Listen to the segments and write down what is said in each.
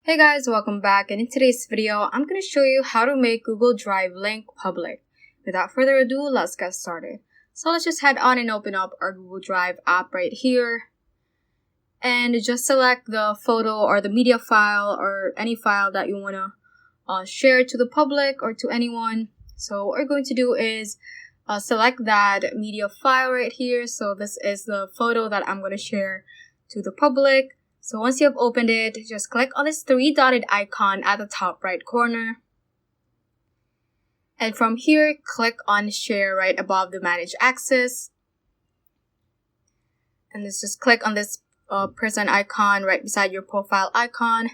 Hey guys, welcome back, and in today's video, I'm going to show you how to make Google Drive link public. Without further ado, let's get started. So let's just head on and open up our Google Drive app right here. And just select the photo or the media file or any file that you want to share to the public or to anyone. So what we're going to do is select that media file right here. So this is the photo that I'm going to share to the public. So once you have opened it, just click on this three-dotted icon at the top right corner. And from here, click on Share right above the Manage Access. And just click on this person icon right beside your profile icon.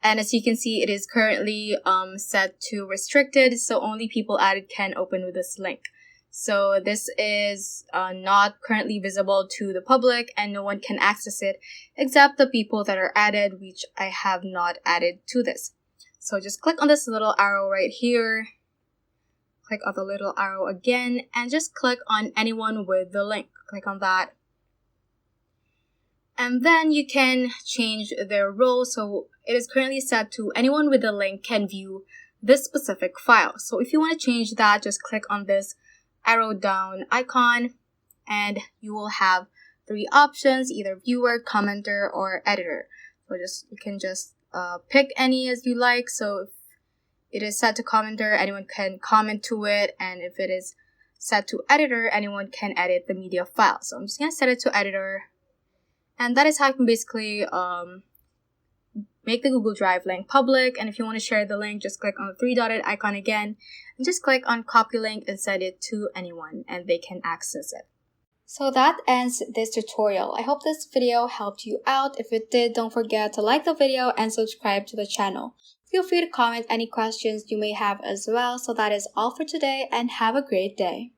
And as you can see, it is currently set to restricted, so only people added can open with this link. So this is not currently visible to the public and no one can access it except the people that are added, which I have not added to this. So just click on this little arrow right here. Click on the little arrow again and just click on anyone with the link. Click on that. And then you can change their role. So it is currently set to anyone with the link can view this specific file. So if you want to change that, just click on this arrow down icon and you will have three options, either viewer, commenter, or editor. So you can just pick any as you like. So if it is set to commenter, anyone can comment to it, and if it is set to editor, anyone can edit the media file. So I'm just gonna set it to editor, and that is how you can basically make the Google Drive link public. And if you want to share the link, just click on the three-dotted icon again and just click on copy link and send it to anyone and they can access it. So that ends this tutorial. I hope this video helped you out. If it did, don't forget to like the video and subscribe to the channel. Feel free to comment any questions you may have as well. So that is all for today and have a great day.